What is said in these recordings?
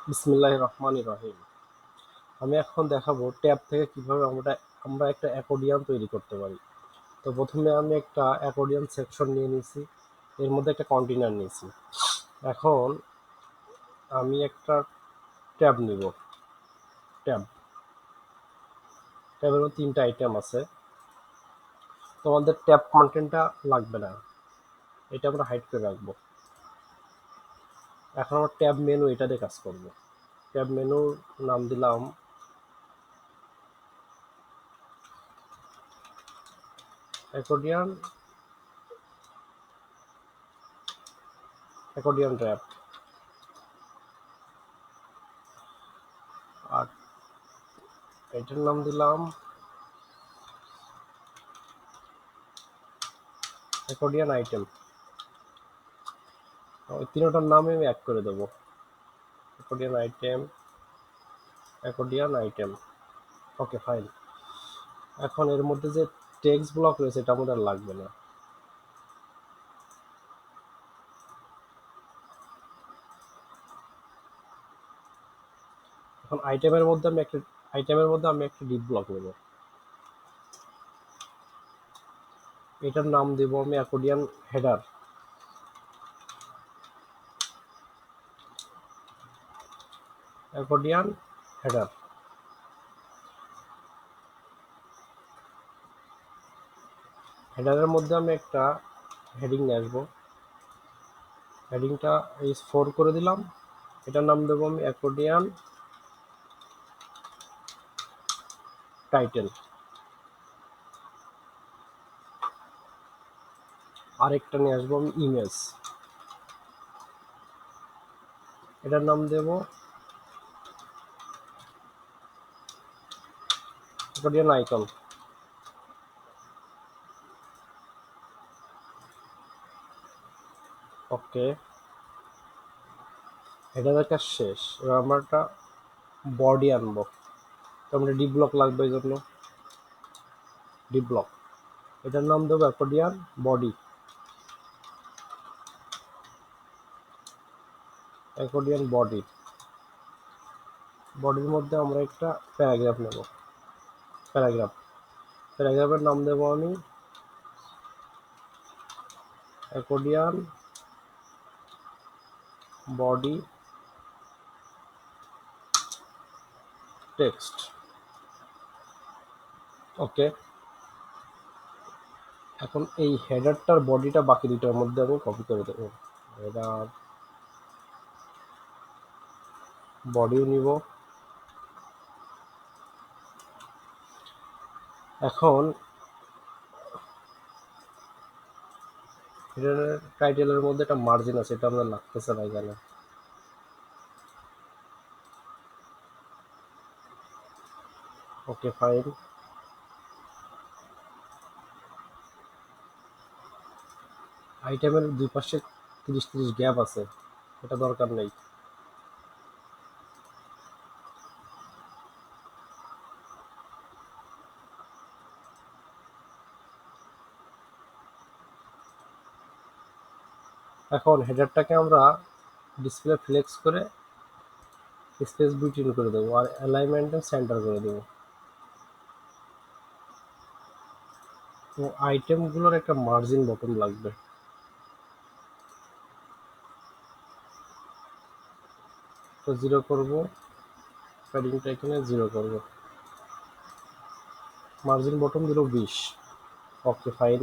বিসমিল্লাহির রহমানির রহিম। আমি এখন দেখাবো ট্যাব থেকে কিভাবে আমরা একটা অ্যাকর্ডিয়ন তৈরি করতে পারি। তো প্রথমে আমি একটা অ্যাকর্ডিয়ন সেকশন নিয়ে নিয়েছি, এর মধ্যে একটা কন্টেনার নিয়েছি। এখন আমি একটা ট্যাব নিব। ট্যাব ট্যাবের মধ্যে তিনটা আইটেম আছে। তোমাদের ট্যাব কন্টেন্টটা লাগবে না, এটা আমরা হাইড করে রাখবো। এখন আমরা ট্যাব মেনু এটা দিয়ে কাজ করব। ট্যাব মেনুর নাম দিলাম অ্যাকর্ডিয়ন অ্যাকর্ডিয়ন ট্যাব। আর এটার নাম দিলাম অ্যাকর্ডিয়ন আইটেম। ওই তিনটার নামে আমি এক করে দেবো, accordion item, accordion item. Okay fine. এখন এর মধ্যে যে টেক্সট ব্লক রয়েছে এটা আমাদের আর লাগবে না। এখন আইটেমের মধ্যে আমি একটা ডিপ ব্লক নেব। এটার নাম দেব আমি অ্যাকর্ডিয়ন হেডার। অ্যাকর্ডিয়ন হেডার হেডারের মধ্যে আমি একটা হেডিং নিয়ে আসবো। হেডিংটা এই 4 করে দিলাম। এটার নাম দেবো আমি অ্যাকর্ডিয়ন টাইটেল। আরেকটা নিয়ে আসবো আমি ইমেজ, এটার নাম দেব অ্যাকর্ডিয়ন আইকন। ওকে, হেডারের কাজ শেষ। এবার আমরা একটা বডি আনবো। তো আমরা ডি ব্লক লাগবে, এই জন্য ডি ব্লক। এটার নাম দেবো অ্যাকর্ডিয়ন বডি। অ্যাকর্ডিয়ন বডি, বডির মধ্যে আমরা একটা প্যারাগ্রাফ নেব। প্যারাগ্রাফ প্যারাগ্রাফের নাম দেব আমি অ্যাকর্ডিয়ন বডি টেক্সট। ওকে, এখন এই হেডারটার বডিটা বাকি দুটার মধ্যে আমি কপি করে দেবো। হেডার বডিও নিব। এখন হেডারের টাইটেলের মধ্যে একটা মার্জিন আছে, এটা আমরা লাগতেছে না এখানে। Okay fine. আইটেমের দুই পাশে 30-30 গ্যাপ আছে, এটা দরকার নেই। এখন হেডারটাকে আমরা ডিসপ্লে ফ্লেক্স করে স্পেস বিটুইন করে দেবো, আর অ্যালাইনমেন্টটা সেন্টার করে দেবো। তো আইটেমগুলোর একটা মার্জিন বটন লাগবে, তো 0 করব। প্যাডিংটা এখানে 0 করব। মার্জিন বটন দিল 20। Okay fine.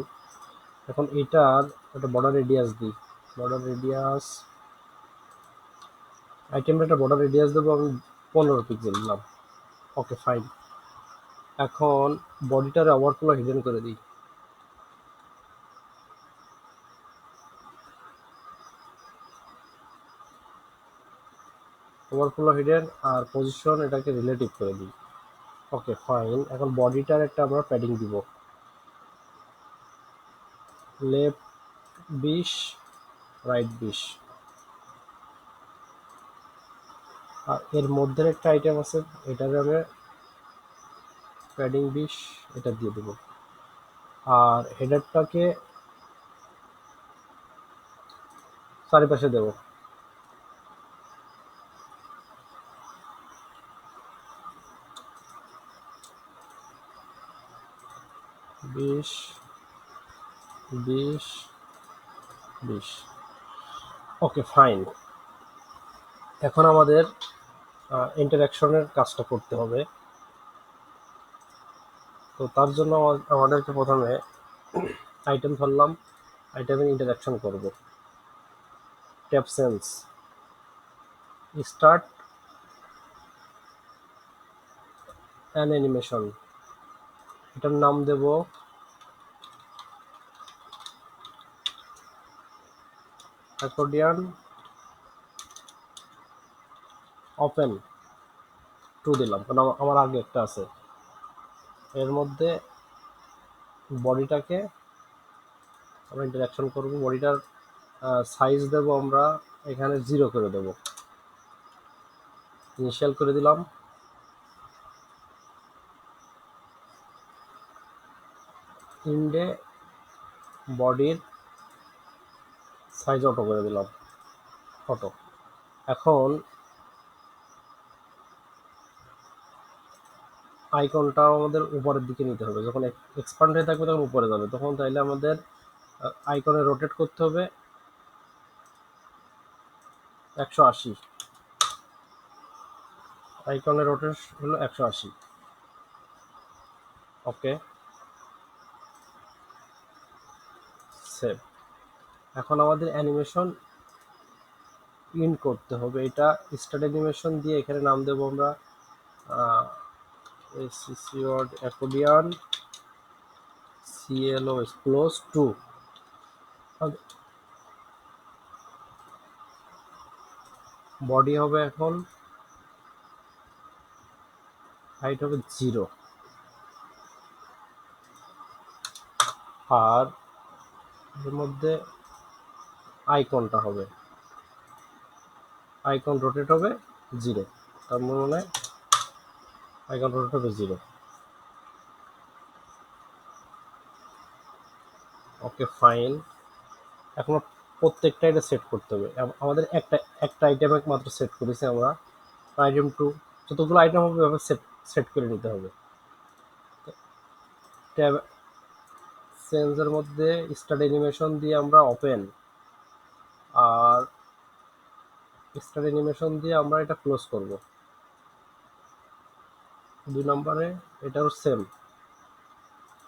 এখন এটার একটা বর্ডার রেডিয়াস দিই। বর্ডার রেডিয়াস আইটেমের একটা বর্ডার রেডিয়াস দেবো আমি 15 পিক্সেল দিলাম। Okay fine. এখন বডিটার ওভারফ্লো হিডেন করে দিই। ওভারফ্লো হিডেন আর পজিশন এটাকে রিলেটিভ করে দিই। Okay fine. এখন বডিটার একটা আমরা প্যাডিং দিব, লেফট 20, রাইট 20। আর এর মধ্যে একটা আইটেম আছে, এটাকে আমি প্যাডিং 20 এটা দিয়ে দেবো। আর হেডারটাকে চারিপাশে দেবো। 20 20 20। Okay fine. এখন আমাদের ইন্টারঅ্যাকশনের কাজটা করতে হবে। তো তার জন্য আমাদেরকে প্রথমে আইটেম ধরলাম, আইটেমের ইন্টারঅ্যাকশন করব। Tap sense start an animation, এটার নাম দেব অ্যাকর্ডিয়ন ওপেন টু দিলাম, কারণ আমার আগে একটা আছে। এর মধ্যে বডিটাকে আমরা ইন্টারঅ্যাকশন করব। বডিটার সাইজ দেব আমরা এখানে 0 করে দেব, ইনিশিয়াল করে দিলাম। ইন্ডে বডির সাইজ অটো করে দিলাম, অটো। এখন আইকনটাও আমাদের উপরের দিকে নিতে হবে, যখন এক্সপান্ড হয়ে থাকবে তখন উপরে যাবে, তখন তাইলে আমাদের আইকনে রোটেট করতে হবে 180। আইকনের রোটেট হলো 180। Okay save. এখন আমাদের অ্যানিমেশন ইন করতে হবে। এটা স্টার্ট অ্যানিমেশন দিয়ে এখানে নাম দেবো আমরা SC word accordion CLO close two. Body হবে এখন হাইট হবে 0, আর এর মধ্যে আইকনটা হবে, আইকন রোটেট হবে 0, তার মানে আইকন রোটেট হবে 0। Okay fine. এখন প্রত্যেকটা এটা সেট করতে হবে। আমাদের একটা আইটেম মাত্র সেট করেছি আমরা, আইটেম 2 যতগুলো আইটেম হবে এভাবে সেট করে নিতে হবে। ট্যাব সেন্সের মধ্যে স্টার্ট অ্যানিমেশন দিয়ে আমরা ওপেন, আর স্টার্ট অ্যানিমেশন দিয়ে আমরা এটা ক্লোজ করব। 2 নম্বরে এটাও same,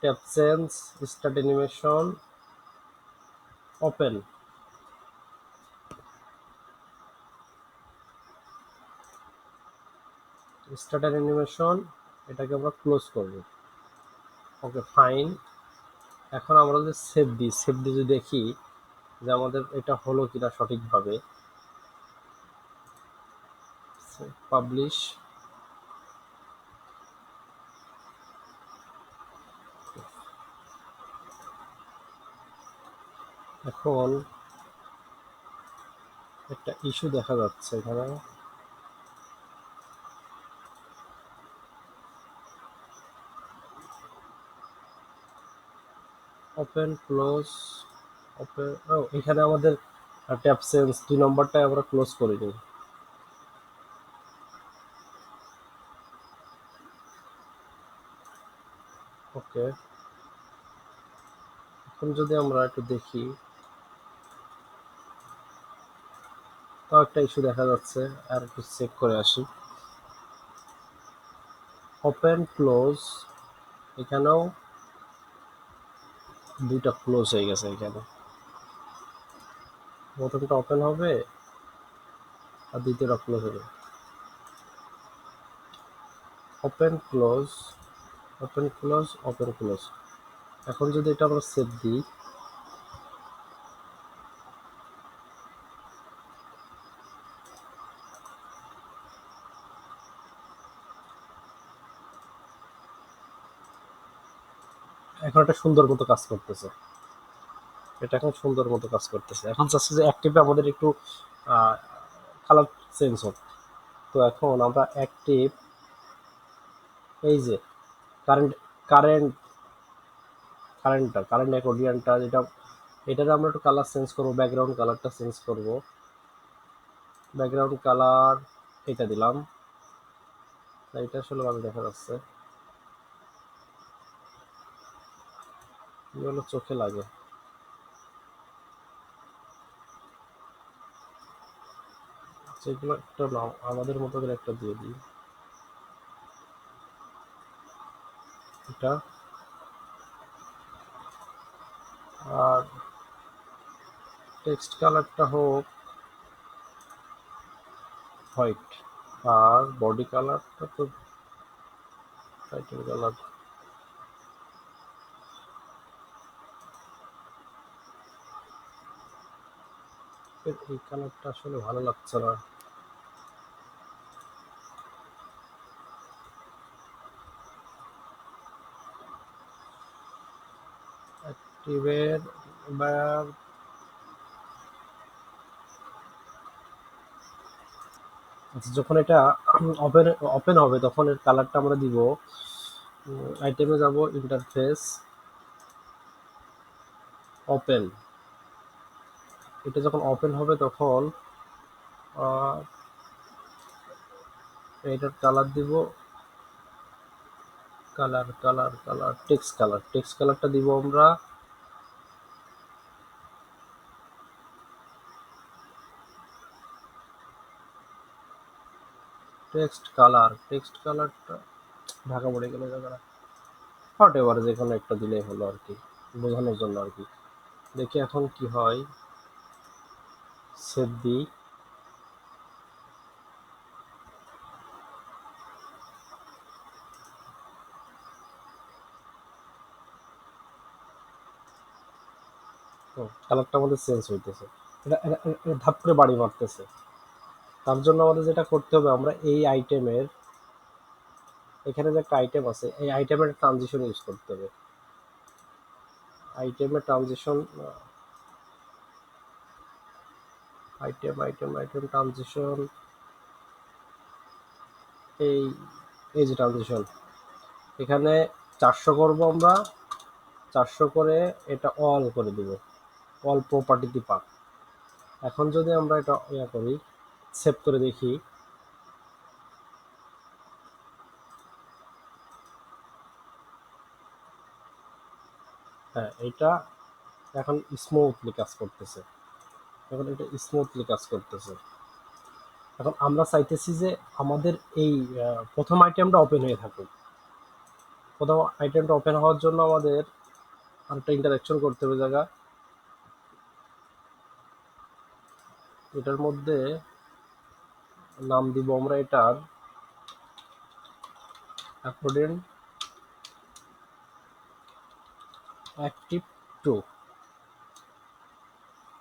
tab sense start animation open, start animation এটাকে আমরা ক্লোজ করব। Okay fine. এখন আমরা যদি সেভ দিয়ে যদি দেখি যে আমাদের এটা হলো কিনা সঠিকভাবে, পাবলিশ। এখন একটা ইস্যু দেখা যাচ্ছে এখানে, ওপেন ক্লোজ ওপেন। ও এখানে আমাদের ট্যাব সেন্স 2 নম্বরটায় আমরা ক্লোজ করিনি। ওকে এখন যদি আমরা একটু দেখি, তাও একটা ইস্যু দেখা যাচ্ছে, আর একটু চেক করে আসি। ওপেন ক্লোজ, এখানেও 2টা ক্লোজ হয়ে গেছে। এখানে প্রথমটা ওপেন হবে আর দ্বিতীয়টা ক্লোজ হবে। Open close open close open close. এখন যদি এটা আমরা সেভ দিই, এখন একটা সুন্দর মতো কাজ করতেছে। এটা এখন সুন্দর মতো কাজ করতেছে। এখন চাচ্ছি যে অ্যাক্টিভে আমাদের একটু কালার চেঞ্জ হোক। তো এখন আমরা অ্যাক্টিভ, এই যে কারেন্ট কারেন্ট কারেন্ট অ্যাকর্ডিয়নটা যেটা, এটাতে আমরা একটু কালার চেঞ্জ করবো, ব্যাকগ্রাউন্ড কালারটা চেঞ্জ করব। ব্যাকগ্রাউন্ড কালার এটা দিলাম, এটা আসলে ভালো দেখা যাচ্ছে। এগুলো চোখে লাগে। সেগুলো একটা নাম আমাদের মতো করে একটা দিয়ে দিই। এটা আর টেক্সট কালারটা হোক হোয়াইট, আর বডি কালারটা তো টাইটেল কালার। এই কালারটা আসলে ভালো লাগছে না। অ্যাক্টিভের এবার আচ্ছা, যখন এটা ওপেন ওপেন হবে তখন এর কালারটা আমরা দিব, আইটেমে যাব, ইন্টারফেস, ওপেন। এটা যখন ওপেন হবে তখন এটার কালার দিব, কালার কালার কালার টেক্সট কালারটা দিব আমরা টেক্সট কালারটা ঢাকা পড়ে গেল জায়গাটা। হোয়াট এভার, যে কোনো একটা দিলেই হলো আর কি, বোঝানোর জন্য আর কি। দেখি এখন কি হয়। সেভ দিই। কালারটা আমাদের চেঞ্জ হইতেছে। এটা ধাপ করে বাড়ি মারতেছে। তার জন্য আমাদের যেটা করতে হবে, আমরা এই আইটেমের এখানে যে একটা আইটেম আছে, এই আইটেমের ট্রানজিশন ইউজ করতে হবে। আইটেমের ট্রানজিশন, আইটেম ট্রানজিশন, এই এই যে ট্রানজিশন, এখানে 400 করব আমরা। 400 করে এটা অল করে দিব, অল প্রপার্টিতে পাক। এখন যদি আমরা এটা ইয়া করি, সেভ করে দেখি, হ্যাঁ এটা এখন স্মুথলি কাজ করতেছে। এখন এটা স্মুথলি কাজ করতেছে। এখন আমরা চাইতেছি যে আমাদের এই প্রথম আইটেমটা ওপেন হয়ে থাকুক। প্রথম আইটেমটা ওপেন হওয়ার জন্য আমাদের আরেকটা ইন্টারাকশন করতে হবে জায়গা। এটার মধ্যে নাম দিব আমরা এটার according active two.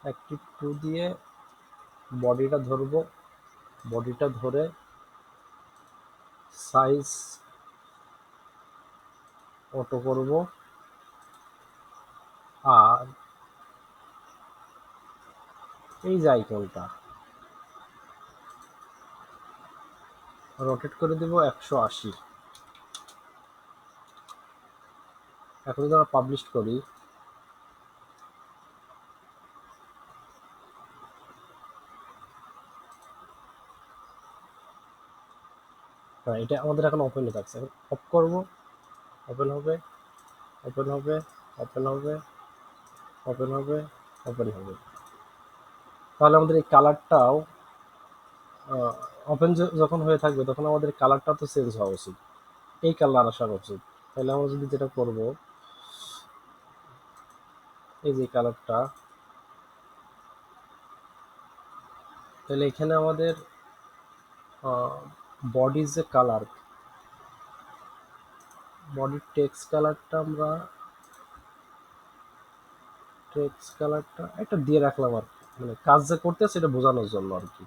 Active two দিয়ে বডিটা ধরবো, বডিটা ধরে সাইজ অটো করব, আর এই যে আইকনটা রোটেট করে দেব 180। এখন যদি আমরা পাবলিশ করি, হ্যাঁ এটা আমাদের এখন ওপেন হয়ে থাকছে। অফ করব, ওপেন হবে, ওপেন হবে, ওপেন হবে, ওপেন হবে, ওপেন হবে। তাহলে আমাদের এই কালারটাও ওপেন যখন হয়ে থাকবে তখন আমাদের কালারটা তো চেঞ্জ হওয়া উচিত, এই কালার আসা উচিত। তাহলে আমরা যদি যেটা করব, এই যে কালারটা, তাহলে এখানে আমাদের বডির যে কালার, বডির টেক্সট কালারটা একটা দিয়ে রাখলাম আর কি, মানে কাজ যে করতে সেটা বোঝানোর জন্য আর কি।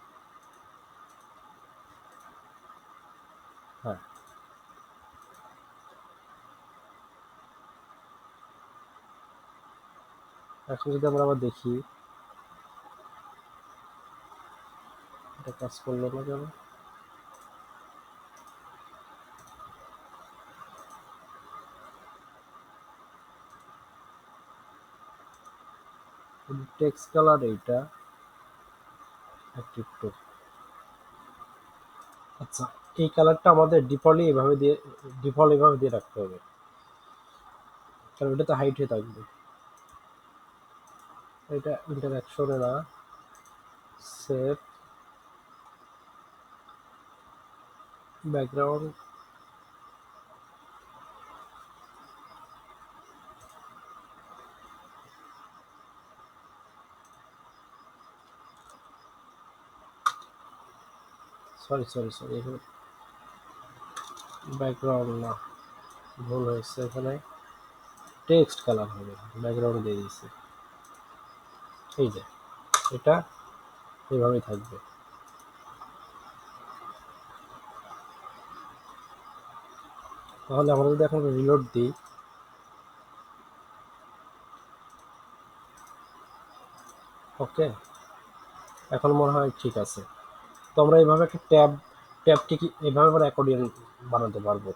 হ্যাঁ, এখন যদি আমরা আবার দেখি, এটা কাজ করলো না কেন? টেক্সট কালার এইটা একটু, আচ্ছা এই কালারটা আমাদের ডিফল্ট এভাবে দিয়ে রাখতে হবে, কারণ এটা তো হাইট হয়ে থাকবে। এটা ইন্টারঅ্যাকশনে না, সেভ ব্যাকগ্রাউন্ড, সরি এখানে ব্যাকগ্রাউন্ড না, ভুল হয়েছে, এখানে টেক্সট কালার হবে, ব্যাকগ্রাউন্ড দিয়ে দিয়েছি। এই যে এটা এইভাবেই থাকবে। তাহলে আমরা যদি এখন রিলোড দিই, ওকে, এখন মনে হয় ঠিক আছে। তো আমরা এইভাবে একটা ট্যাবটি কি এভাবে আমরা অ্যাকর্ডিয়ন বানাতে পারবো।